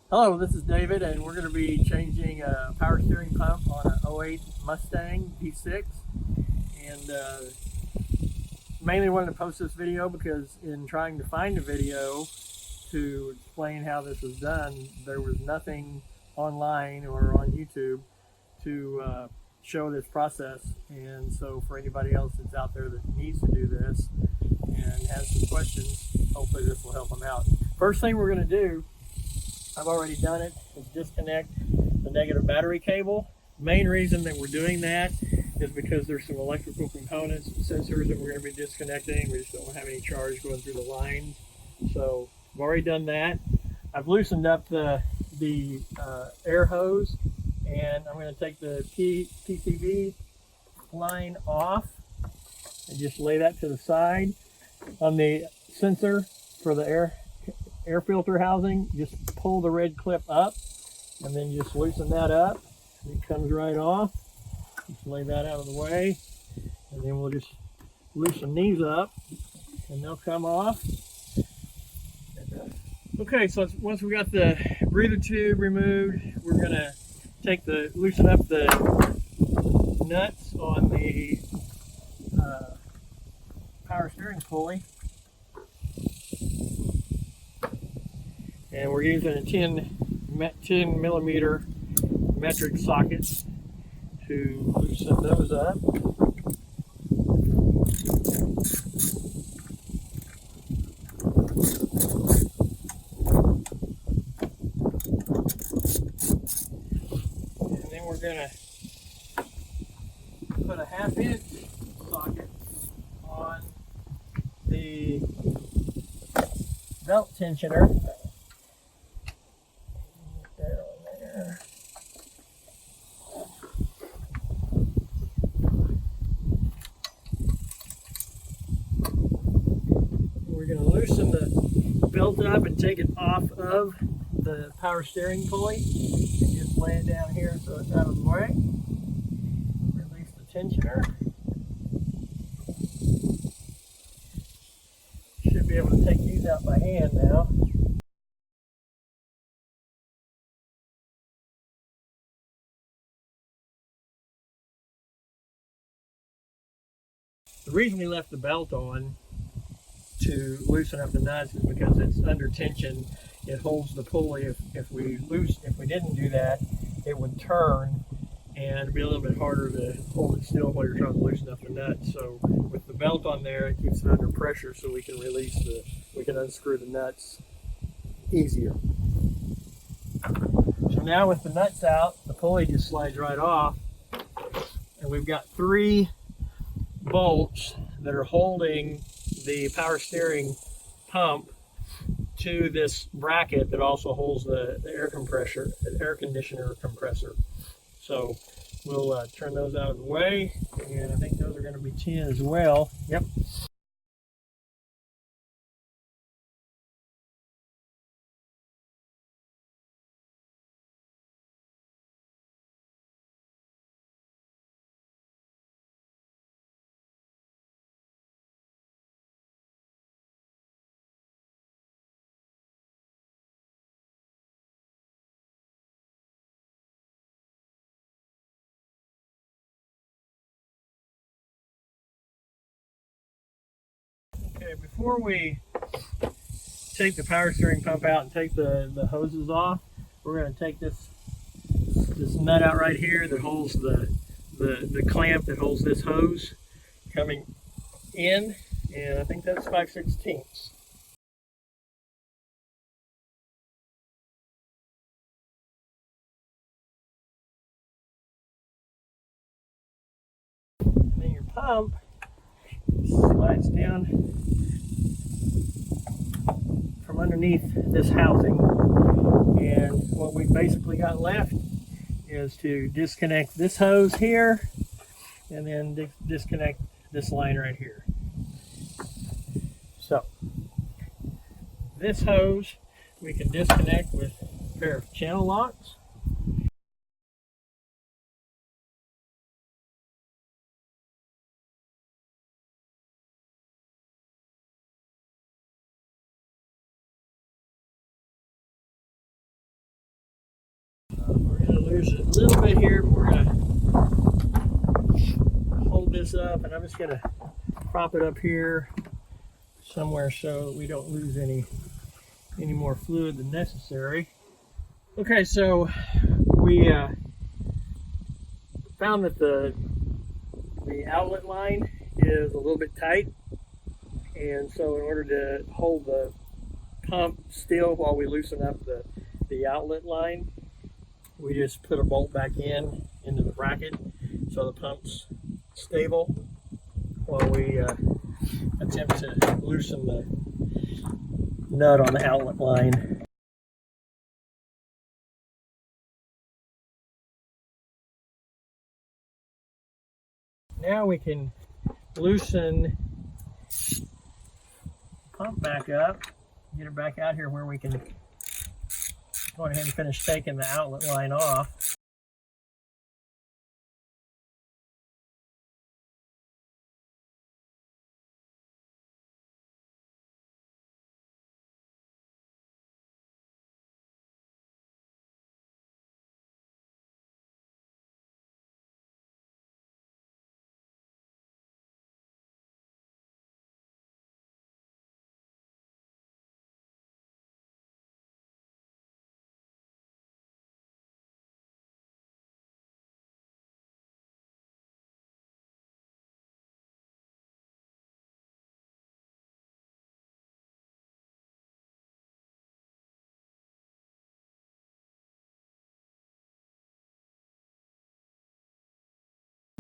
Hello, this is David, and we're going to be changing a power steering pump on an '08 Mustang V6. And mainly wanted to post this video because in trying to find a video to explain how this was done, there was nothing online or on YouTube to show this process. And so for anybody else that's out there that needs to do this and has some questions, hopefully this will help them out. First thing we're going to do, I've already done it, is disconnect the negative battery cable. Main reason that we're doing that is because there's some electrical components and sensors that we're going to be disconnecting. We just don't have any charge going through the lines. So I've already done that. I've loosened up the air hose, and I'm going to take the PCV line off and just lay that to the side. On the sensor for the air filter housing, just pull the red clip up and then just loosen that up. It comes right off. Just lay that out of the way, and then we'll just loosen these up and they'll come off. Okay, so once we got the breather tube removed, we're gonna loosen up the nuts on the power steering pulley. And we're using a 10 millimeter metric socket to loosen those up. And then we're going to put a 1/2 inch socket on the belt tensioner. We're going to loosen the belt up and take it off of the power steering pulley and just lay it down here so it's out of the way. Release the tensioner. Should be able to take these out by hand now. The reason we left the belt on to loosen up the nuts is because it's under tension. It holds the pulley. If we didn't do that, it would turn and it'd be a little bit harder to hold it still while you're trying to loosen up the nuts. So with the belt on there, it keeps it under pressure so we can unscrew the nuts easier. So now with the nuts out, the pulley just slides right off, and we've got 3 bolts that are holding the power steering pump to this bracket that also holds the air conditioner compressor. So we'll turn those out of the way, and I think those are going to be 10 as well. Yep. Okay, before we take the power steering pump out and take the hoses off, we're going to take this nut out right here that holds the clamp that holds this hose coming in, and I think that's 5/16. And then your pump slides down from underneath this housing, and what we've basically got left is to disconnect this hose here and then disconnect this line right here. So this hose we can disconnect with a pair of channel locks. gonna lose it a little bit here, but we're gonna hold this up, and I'm just gonna prop it up here somewhere so we don't lose any more fluid than necessary. Okay, so we found that the outlet line is a little bit tight, and so in order to hold the pump still while we loosen up the outlet line, we just put a bolt back into the bracket so the pump's stable while we attempt to loosen the nut on the outlet line. Now we can loosen the pump back up, get it back out here where we can go ahead and finish taking the outlet line off.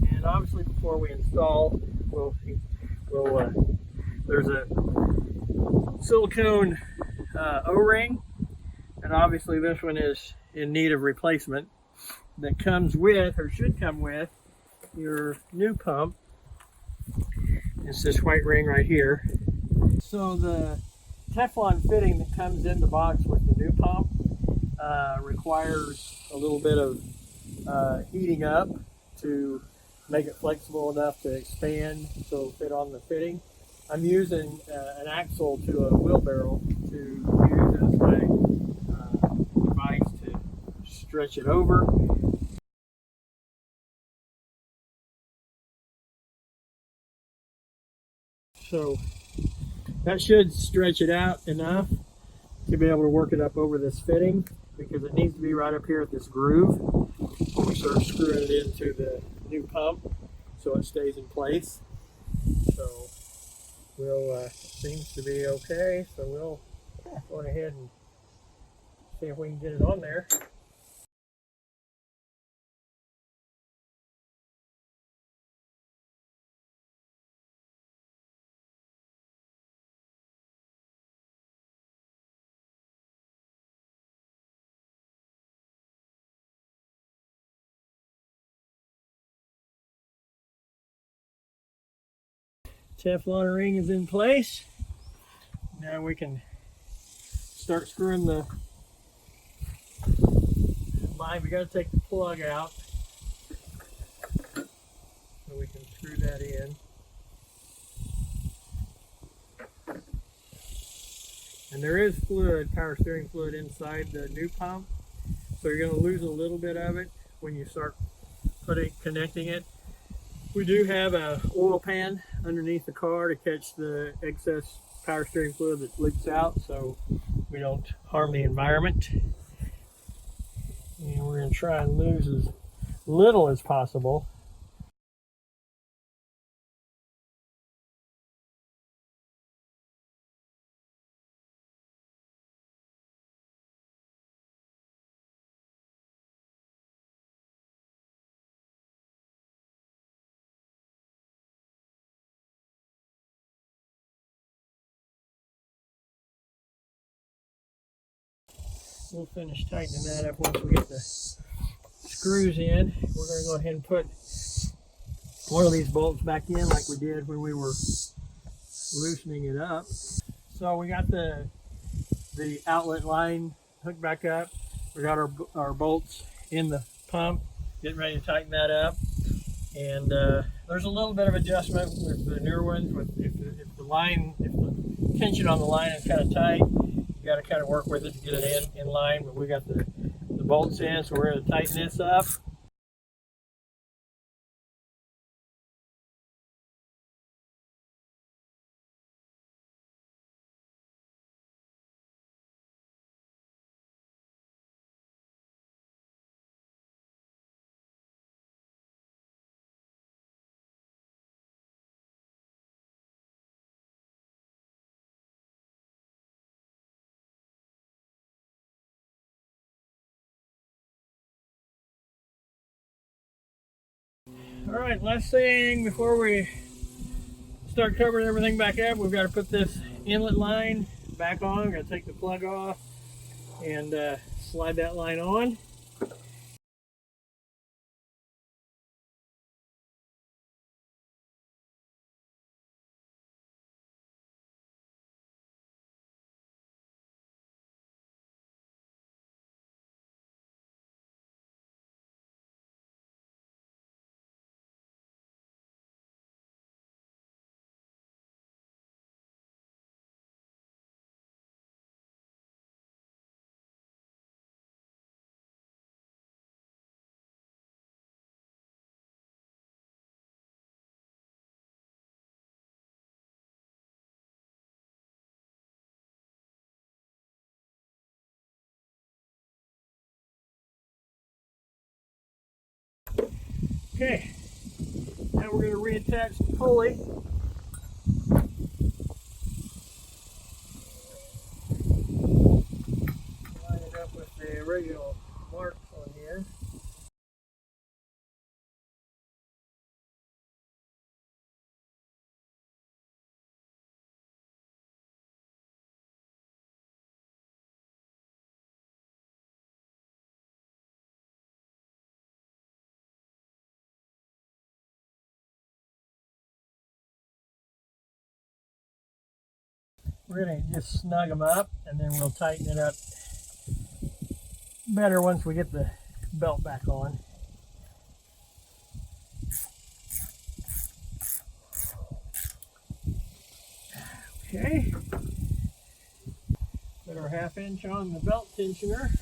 And obviously, before we install, there's a silicone O-ring, and obviously this one is in need of replacement. That comes with, or should come with, your new pump. It's this white ring right here. So the Teflon fitting that comes in the box with the new pump requires a little bit of heating up to make it flexible enough to expand so it'll fit on the fitting. I'm using an axle to a wheelbarrow to use as my device to stretch it over. So that should stretch it out enough to be able to work it up over this fitting, because it needs to be right up here at this groove when we start screwing it into the new pump so it stays in place. So seems to be okay, so we'll go ahead and see if we can get it on there. Teflon ring is in place. Now we can start screwing the line. We got to take the plug out so we can screw that in. And there is fluid, power steering fluid inside the new pump, so you're going to lose a little bit of it when you start connecting it. We do have a oil pan underneath the car to catch the excess power steering fluid that leaks out, so we don't harm the environment. And we're going to try and lose as little as possible. We'll finish tightening that up once we get the screws in. We're going to go ahead and put one of these bolts back in like we did when we were loosening it up. So we got the outlet line hooked back up. We got our bolts in the pump, getting ready to tighten that up. And there's a little bit of adjustment with the newer ones. If the tension on the line is kind of tight, you got to kind of work with it to get it in line. But we got the bolts in, so we're going to tighten this up. All right, last thing before we start covering everything back up, we've got to put this inlet line back on. We're going to take the plug off and slide that line on. Okay, now we're going to reattach the pulley. Line it up with the original marks on here. We're going to just snug them up, and then we'll tighten it up better once we get the belt back on. Okay, put our 1/2 inch on the belt tensioner.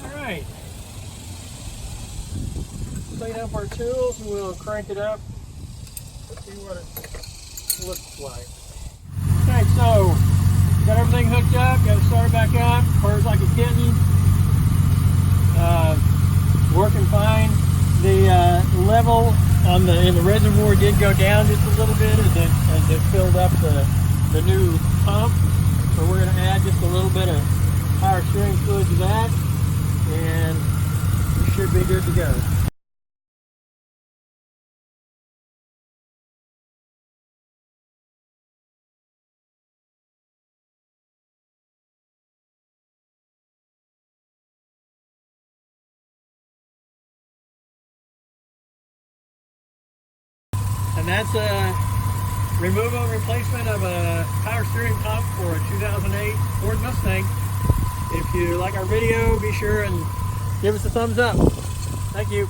Alright, clean up our tools and we'll crank it up, see what it looks like. Okay, so got everything hooked up, got it started back up, purrs like a kitten, working fine. The level on in the reservoir did go down just a little bit as it filled up the new pump. So we're going to add just a little bit of power steering fluid to that, and we should be good to go. And that's a removal and replacement of a power steering pump for a 2008 Ford Mustang. If you like our video, be sure and give us a thumbs up. Thank you.